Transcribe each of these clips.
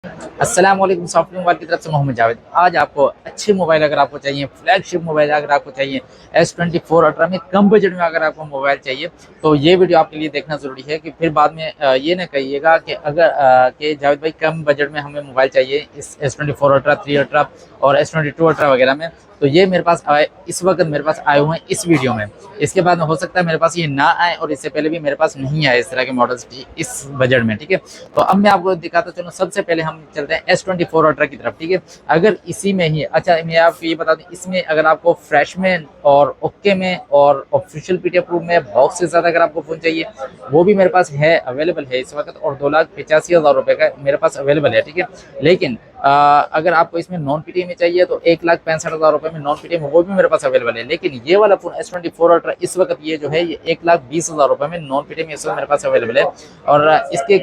अस्सलाम वालेकुम, software mobile की तरफ से मोहम्मद जावेद। आज आपको अच्छे मोबाइल अगर आपको चाहिए, फ्लैगशिप मोबाइल अगर आपको चाहिए, S24 अल्ट्रा में कम बजट में अगर आपको मोबाइल चाहिए तो ये वीडियो आपके लिए देखना ज़रूरी है कि फिर बाद में ये ना कहिएगा कि अगर कि जावेद भाई कम बजट में हमें मोबाइल चाहिए इस S24 अल्ट्रा, 3 अल्ट्रा और S22 अल्ट्रा वगैरह में, तो ये मेरे पास इस वक्त मेरे पास आए हुए हैं इस वीडियो में। इसके बाद में हो सकता है मेरे पास ये ना आए और इससे पहले भी मेरे पास नहीं आए इस तरह के मॉडल्स इस बजट में, ठीक है। तो अब मैं आपको दिखाता चलूँ। सबसे पहले हम चलते हैं S24 अल्ट्रा की तरफ, ठीक है। अगर इसी में ही, अच्छा मैं आपको ये बता दूं, इसमें अगर आपको फ्रेश में और ओके में और ऑफिशियल पीटीएफ प्रूफ में बॉक्स के साथ अगर आपको फ़ोन चाहिए, वो भी मेरे पास है, अवेलेबल है इस वक्त, और 2,85,000 रुपये का मेरे पास अवेलेबल है, ठीक है। लेकिन अगर आपको इसमें नॉन पीटीए में चाहिए तो 1,65,000 रुपये में नॉन पीटीए में वो भी मेरे पास अवेलेबल है। लेकिन ये वाला फोन S24 अल्ट्रा इस वक्त ये जो है ये 1,20,000 रुपये में नॉन पीटीए में इस वक्त मेरे पास अवेलेबल है। और इसके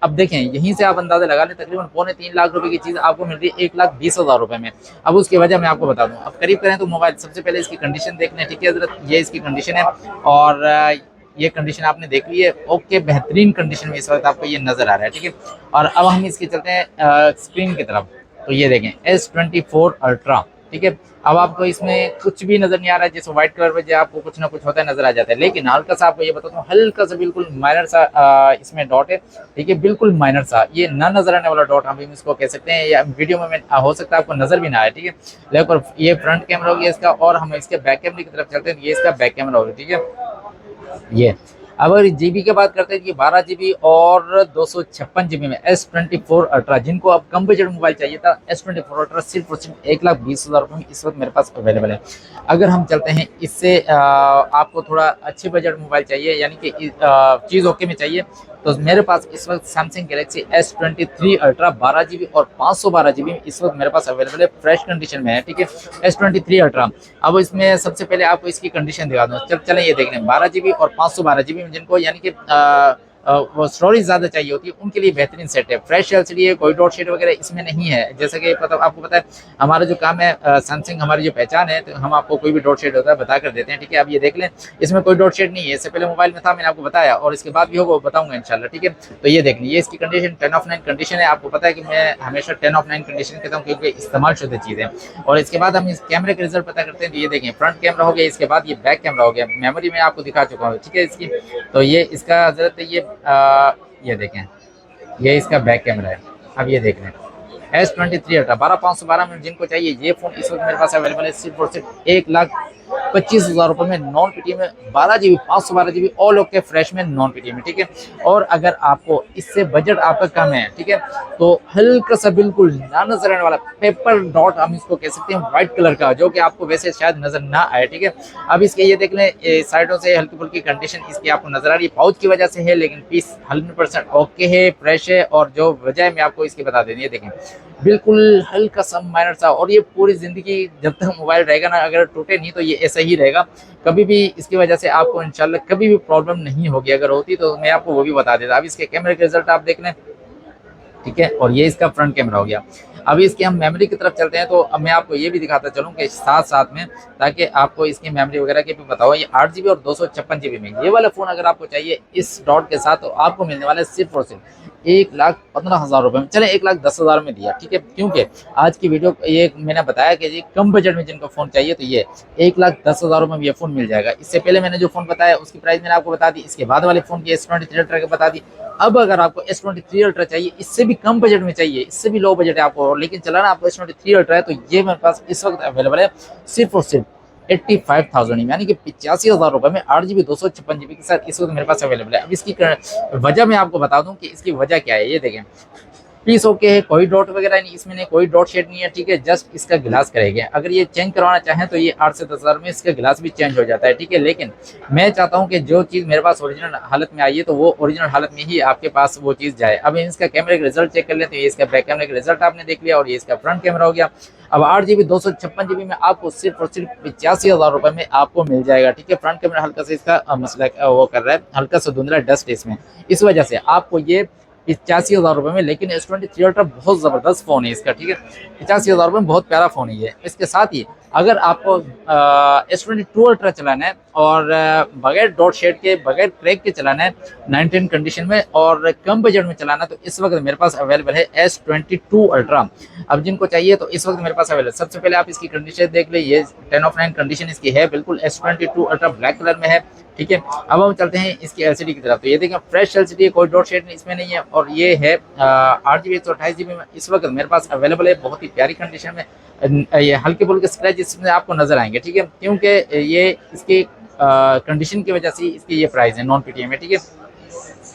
अब देखें, यहीं से आप अंदाजा लगा लें, तकरीबन 2.25 लाख रुपए की चीज़ आपको मिल रही है 1,20,000 रुपये में। अब उसकी वजह मैं आपको बता दूँ। अब करीब करें तो मोबाइल सबसे पहले इसकी कंडीशन देख लें, ठीक है हजरत। ये इसकी कंडीशन है और ये कंडीशन आपने देख ली है, ओके, बेहतरीन कंडीशन में इस वक्त आपको ये नजर आ रहा है, ठीक है। और अब हम इसकी चलते हैं स्क्रीन की तरफ। तो ये देखें S24 अल्ट्रा, ठीक है। अब आपको इसमें कुछ भी नजर नहीं आ रहा है, जैसे व्हाइट कलर में जो आपको कुछ ना कुछ होता है नजर आ जाता है, लेकिन हल्का सा आपको ये बताता हूँ, हल्का सा बिल्कुल माइनर सा इसमें डॉट है, ठीक है, बिल्कुल माइनर सा, ये ना नजर आने वाला डॉट हम इसको कह सकते हैं, या वीडियो में हो सकता है आपको नजर भी ना आए, ठीक है। लेकिन ये फ्रंट कैमरा हो गया इसका, और हम इसके बैक कैमरे की तरफ चलते हैं। ये इसका बैक कैमरा होगा, ठीक है। ये अगर जीबी की बात करते हैं कि 12 GB और 256 GB में S24 अल्ट्रा, जिनको अब कम बजट मोबाइल चाहिए था, S24 अल्ट्रा सिर्फ और सिर्फ 1,20,000 रुपये में इस वक्त मेरे पास अवेलेबल है। अगर हम चलते हैं इससे आपको थोड़ा अच्छे बजट मोबाइल चाहिए, यानी कि चीज़ ओके में चाहिए, तो मेरे पास इस वक्त Samsung Galaxy S23 ultra 12 GB और 512 GB में इस वक्त मेरे पास अवेलेबल है, फ्रेश कंडीशन में है, ठीक है। S23 अल्ट्रा, अब इसमें सबसे पहले आपको इसकी कंडीशन दिखा दूँ। चलें ये देख लें, 12 GB और 512 GB में जिनको यानी कि वो स्टोरेज ज़्यादा चाहिए होती है, उनके लिए बेहतरीन सेट है। फ्रेश एलसीडी है, कोई डॉट शेड वगैरह इसमें नहीं है। जैसे कि आपको पता है हमारा जो काम है, सैमसंग हमारी जो पहचान है, तो हम आपको कोई भी डॉट शेड होता है बता कर देते हैं, ठीक है। अब ये देख लें, इसमें कोई डॉट शेड नहीं है। इससे पहले मोबाइल में था, मैंने आपको बताया, और इसके बाद भी होगा बताऊंगा इंशाल्लाह, ठीक है। तो ये देख लीजिए, इसकी कंडीशन 10/9 कंडीशन है। आपको पता है कि मैं हमेशा 10/9 कंडीशन कहता हूँ, क्योंकि इस्तेमाल शुद्ध चीज़ है। और इसके बाद हम इस कैमरे के रिजल्ट पता करते हैं। तो ये देखें, फ्रंट कैमरा हो गया, इसके बाद ये बैक कैमरा हो गया। मेमोरी में आपको दिखा चुका हूँ, ठीक है इसकी। तो ये इसका जरूरत ये देखें, ये इसका बैक कैमरा है। अब ये देख रहे हैं S23 अल्ट्रा 12,512 में जिनको चाहिए, ये फोन इस वक्त मेरे पास अवेलेबल है सिर्फ और सिर्फ 1,25,000 रुपये में नॉन पीटीए में, 12 GB 512 GB all okay fresh में नॉन पीटीए में, ठीक है। और अगर आपको इससे बजट आपका कम है, ठीक है, तो हल्का सा बिल्कुल ना नजर आने वाला पेपर डॉट हम इसको कह सकते हैं, व्हाइट कलर का, जो कि आपको वैसे शायद नजर ना आए, ठीक है। अब इसके ये देख लें, साइडों से हल्की फुल्की कंडीशन इसकी आपको नजर आ रही है, पाउच की वजह से है, लेकिन पीस 100% ओके है, फ्रेश है। और जो वजह है मैं आपको इसकी बता दें, ये देखें, बिल्कुल हल्का सा माइनर सा, और ये पूरी जिंदगी जब तक मोबाइल रहेगा ना, अगर टूटे नहीं तो ये ऐसा ही रहेगा, कभी भी इसकी वजह से आपको इंशाल्लाह कभी भी प्रॉब्लम नहीं होगी। अगर होती तो मैं आपको वो भी बता देता। अब इसके कैमरे के रिजल्ट आप देख लें, ठीक है। और ये इसका फ्रंट कैमरा हो गया। अभी इसकी हम मेमोरी की तरफ चलते हैं, तो अब मैं आपको ये भी दिखाता चलूँ कि साथ साथ में, ताकि आपको इसकी मेमोरी वगैरह की भी बताओ। ये 8 GB और 256 GB में ये वाला फ़ोन अगर आपको चाहिए इस डॉट के साथ, तो आपको मिलने वाला है सिर्फ और सिर्फ 1,15,000 रुपये में। चले 1,10,000 में दिया, ठीक है, क्योंकि आज की वीडियो ये मैंने बताया कि जी कम बजट में जिनको फ़ोन चाहिए, तो ये 1,10,000 रुपये में ये फ़ोन मिल जाएगा। इससे पहले मैंने जो फ़ोन बताया उसकी प्राइस मैंने आपको बता दी, इसके बाद वाले फ़ोन की S23 अल्ट्रा की बता दी। अब अगर आपको S23 अल्ट्रा चाहिए, इससे भी कम बजट में चाहिए, इससे भी लो बजट है आपको, लेकिन चलाना आपको S23 अल्ट्रा है, तो ये मेरे पास इस वक्त अवेलेबल है सिर्फ और सिर्फ 85,000 यानी कि 85,000 रुपये में 8 GB 256 GB के साथ इस वक्त मेरे पास अवेलेबल है। अब इसकी वजह मैं आपको बता दूं कि इसकी वजह क्या है। ये देखें, पीस ओके है, कोई डॉट वगैरह नहीं, इसमें नहीं कोई डॉट शेड नहीं है, ठीक है। जस्ट इसका गिलास करेंगे, अगर ये चेंज करवाना चाहें तो ये 8 से 10,000 में इसका गिलास भी चेंज हो जाता है, ठीक है। लेकिन मैं चाहता हूं कि जो चीज़ मेरे पास ओरिजिनल हालत में आई है, तो वो ओरिजिनल हालत में ही आपके पास वो चीज़ जाए। अब इसका कैमरे का रिजल्ट चेक कर लें, तो ये इसका बैक कैमरे का रिजल्ट आपने देख लिया, और ये इसका फ्रंट कैमरा हो गया। अब 8 GB 256 GB में आपको सिर्फ और सिर्फ 85,000 रुपये में आपको मिल जाएगा, ठीक है। फ्रंट कैमरा हल्का सा इसका मसला वो कर रहा है, हल्का सा धुंधला डस्ट है इसमें, इस वजह से आपको ये 85,000 रुपये में। लेकिन S23 अल्ट्रा बहुत ज़बरदस्त फ़ोन है इसका, ठीक है। 85,000 रुपये में बहुत प्यारा फ़ोन है ये। इसके साथ ही अगर आपको S22 अल्ट्रा चलाना है और बगैर डॉट शेड के, बगैर क्रैक के चलाना है 910 कंडीशन में और कम बजट में चलाना, तो इस वक्त मेरे पास अवेलेबल है S22 अल्ट्रा। अब जिनको चाहिए तो इस वक्त मेरे पास अवेलेबल है। सबसे पहले आप इसकी कंडीशन देख ले, ये 10/9 कंडीशन इसकी है, बिल्कुल S22 अल्ट्रा ब्लैक कलर में है, ठीक है। अब हम चलते हैं इसकी एलसीडी की तरफ। तो ये देखें फ्रेश एलसीडी है, कोई डॉट शेड इसमें नहीं है और ये है 8GB 128GB में इस वक्त मेरे पास अवेलेबल है, बहुत ही प्यारी कंडीशन में। ये हल्के फुल्के स्क्रैच इसमें आपको नजर आएंगे, ठीक है, क्योंकि ये इसकी कंडीशन की वजह से इसकी ये प्राइस है नॉन पीटीएम में, ठीक है।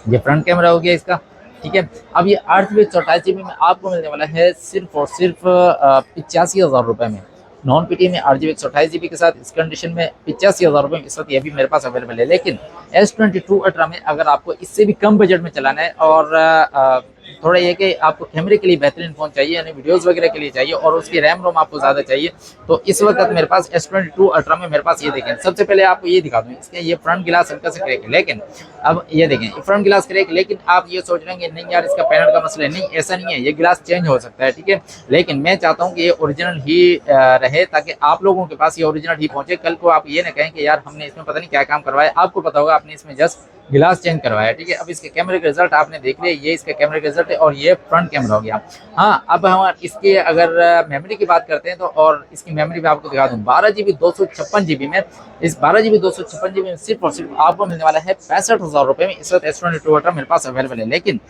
ये फ्रंट कैमरा हो गया इसका, ठीक है। अब ये 8GB 128GB में आपको मिलने वाला है सिर्फ और सिर्फ 85,000 रुपये में, नॉन पीटीएम में 8GB 128GB के साथ इस कंडीशन में 85,000 रुपये में इस वक्त ये भी मेरे पास अवेलेबल है। लेकिन S22 अल्ट्रा में अगर आपको इससे भी कम बजट में चलाना है और थोड़ा ये कि आपको कैमरे के लिए बेहतरीन फ़ोन चाहिए, यानी वीडियोस वगैरह के लिए चाहिए और उसकी रैम रोम आपको ज़्यादा चाहिए, तो इस वक्त मेरे पास S22 अल्ट्रा में मेरे पास ये देखें। सबसे पहले आपको ये दिखा दूँ, इसके ये फ्रंट गिलास हल्का से क्रैक है, लेकिन अब ये देखें फ्रंट गिलास क्रैक, लेकिन आप ये सोच रहे हैं नहीं यार इसका पैनल का मसला है, नहीं ऐसा नहीं है, ये गिलास चेंज हो सकता है, ठीक है। लेकिन मैं चाहता हूँ कि ये ओरिजिनल ही रहे ताकि आप लोगों के पास ये ओरिजिनल ही पहुँचे। कल को आप ये ना कहें कि यार हमने इसमें पता नहीं क्या काम करवाया, आपको पता होगा आपने इसमें जस्ट गिलास चेंज करवाया, ठीक है। अब इसके कैमरे के रिजल्ट आपने देख लिया, ये इसके कैमरे के रिजल्ट है और ये फ्रंट कैमरा हो गया। हाँ, अब हम इसके अगर मेमोरी की बात करते हैं तो, और इसकी मेमोरी में आपको दिखा दूं 12GB 256GB में, इस 12GB 256GB में सिर्फ और सिर्फ आपको मिलने वाला है 65,000 रुपये में इस वक्त S22 अल्ट्रा मेरे पास अवेलेबल है। लेकिन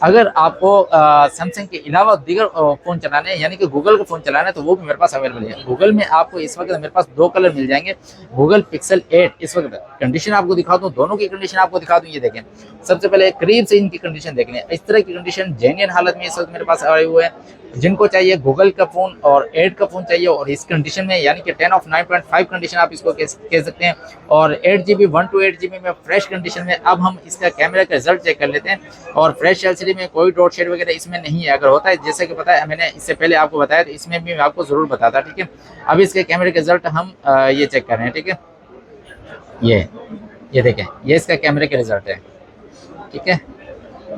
अगर आपको सैमसंग के अलावा दीगर फ़ोन चलाने हैं, यानी कि गूगल का फ़ोन चलाना है, तो वो भी मेरे पास अवेलेबल है। गूगल में आपको इस वक्त मेरे पास 2 कलर मिल जाएंगे। गूगल पिक्सल 8 इस वक्त कंडीशन आपको दिखा दूँ, दोनों की कंडीशन आपको दिखा दूँ, ये देखें। सबसे पहले करीब से इनकी कंडीशन देख लें, इस तरह की कंडीशन जेन्युइन हालत में इस वक्त मेरे पास आए हुए हैं। जिनको चाहिए गूगल का फ़ोन और 8 का फ़ोन चाहिए और इस कंडीशन में, यानी कि 10 ऑफ 9.5 कंडीशन आप इसको कह सकते हैं, और 8GB 128GB में फ्रेश कंडीशन में। अब हम इसका कैमरा का रिजल्ट चेक कर लेते हैं, और फ्रेश एलसीडी में कोई डॉट शेड वगैरह इसमें नहीं है। अगर होता है, जैसे कि पता है मैंने इससे पहले आपको बताया, तो इसमें भी मैं आपको ज़रूर बताता, ठीक है। अब इसके कैमरे के रिजल्ट हम ये चेक कर रहे हैं, ठीक है। ये देखें, ये इसका कैमरे के रिजल्ट है, ठीक है।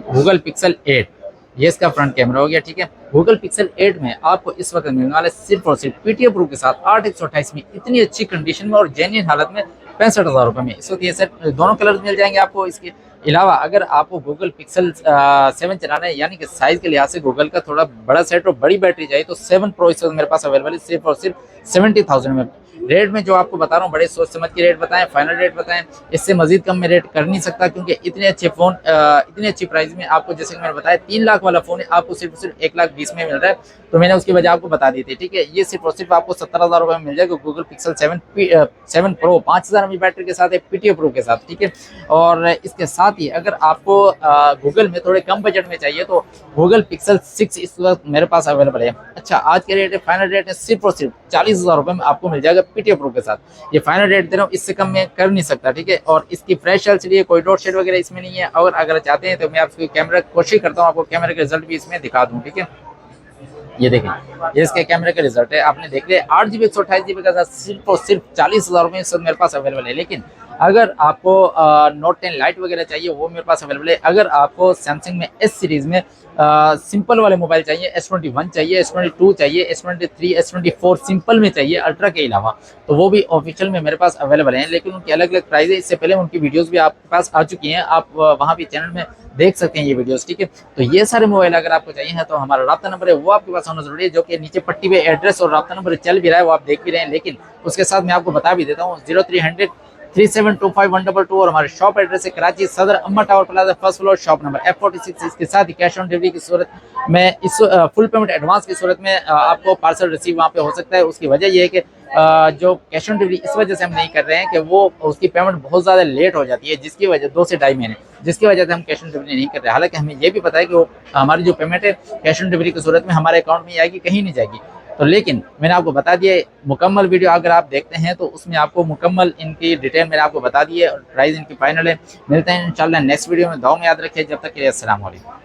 गूगल पिक्सल 8 ये इसका फ्रंट कैमरा हो गया, ठीक है। गूगल पिक्सल 8 में आपको इस वक्त मिलने वाला सिर्फ और सिर्फ पीटीए प्रो के साथ 8/128 में इतनी अच्छी कंडीशन में और जेन्युइन हालत में 65,000 रुपये में इस वक्त ये सेट दोनों कलर मिल जाएंगे आपको। इसके अलावा अगर आपको गूगल पिक्सल 7 चलाना है, यानी कि साइज के लिहाज से गूगल का थोड़ा बड़ा सेट और बड़ी बैटरी चाहिए, तो 7 प्रो इस वक्त मेरे पास अवेलेबल है सिर्फ और सिर्फ 70,000 में। रेट में जो आपको बता रहा हूँ बड़े सोच समझ के रेट बताएं, फाइनल रेट बताएं, इससे मजीद कम में रेट कर नहीं सकता, क्योंकि इतने अच्छे फ़ोन इतनी अच्छी प्राइस में आपको, जैसे कि मैंने बताया 3 लाख वाला फ़ोन है आपको सिर्फ 1,20,000 में मिल रहा है, तो मैंने उसकी वजह आपको बता दी थी, ठीक है। ये सिर्फ और सिर्फ आपको 70,000 रुपये में मिल जाएगा Google pixel 7 pro 5,000 mAh battery के साथ है, पीटीए प्रो के साथ, ठीक है। और इसके साथ ही अगर आपको गूगल में थोड़े कम बजट में चाहिए तो गूगल पिक्सल 6 इस वक्त मेरे पास अवेलेबल है। अच्छा, आज के रेट है, फाइनल रेट है सिर्फ और सिर्फ 40,000 रुपये में आपको मिल जाएगा पीटीए प्रो के साथ। ये फाइनल रेट दे रहा हूँ, इससे कम में कर नहीं सकता, ठीक है। और इसकी फ्रेश एलसीडी है, कोई डॉट शेड वगैरह इसमें नहीं है। और अगर चाहते हैं तो मैं आपको कैमरा कोशिश करता हूँ आपको कैमरे के रिजल्ट भी इसमें दिखा दूँ, ठीक है। ये देखें, ये इसके कैमरे का रिजल्ट है, आपने देख लिया 8GB 128GB का साथ सिर्फ और सिर्फ 40,000 रुपये सब मेरे पास अवेलेबल है। लेकिन अगर आपको नोट 10 लाइट वगैरह चाहिए वो मेरे पास अवेलेबल है। अगर आपको सैमसंग में एस सीरीज़ में सिंपल वाले मोबाइल चाहिए, S21 चाहिए, S22 चाहिए, S23, S24 सिंपल में चाहिए अल्ट्रा के अलावा, तो वो भी ऑफिशियल में मेरे पास अवेलेबल हैं, लेकिन उनकी अलग अलग प्राइस है। इससे पहले उनकी वीडियोस भी आपके पास आ चुकी हैं, आप वहाँ भी चैनल में देख सकते हैं ये वीडियोस, ठीक है। तो ये सारे मोबाइल अगर आपको चाहिए हैं तो हमारा राब्ता नंबर है वो आपके पास होना जरूरी है, जो कि नीचे पट्टी पे एड्रेस और राब्ता नंबर चल भी रहा है, वो आप देख भी रहे हैं। लेकिन उसके साथ मैं आपको बता भी देता हूँ 0300 3725 और हमारे शॉप एड्रेस है कराची सदर अम्मा tower plaza first floor shop number F46। इसके साथ ही कैश ऑन डिलीवरी की सूरत में, इस फुल पेमेंट एडवांस की सूरत में आपको पार्सल रिसीव वहाँ पे हो सकता है। उसकी वजह यह है कि जो कैश ऑन डिलीवरी इस वजह से हम नहीं कर रहे हैं कि वो उसकी पेमेंट बहुत ज़्यादा लेट हो जाती है, जिसकी वजह 2 से 2.5 महीने, जिसकी वजह से हम कैश ऑन डिलीवरी नहीं कर रहे। हालांकि हमें ये भी पता है कि वो हमारी जो पेमेंट है कैश ऑन डिलीवरी की सूरत में हमारे अकाउंट में आएगी, कहीं नहीं जाएगी। तो लेकिन मैंने आपको बता दिया, मुकम्मल वीडियो अगर आप देखते हैं तो उसमें आपको मुकम्मल इनकी डिटेल मैंने आपको बता दी है और प्राइस इनकी फाइनल है। मिलते हैं इंशाल्लाह नेक्स्ट वीडियो में, दुआ में याद रखिए, जब तक के लिए अस्सलाम वालेकुम।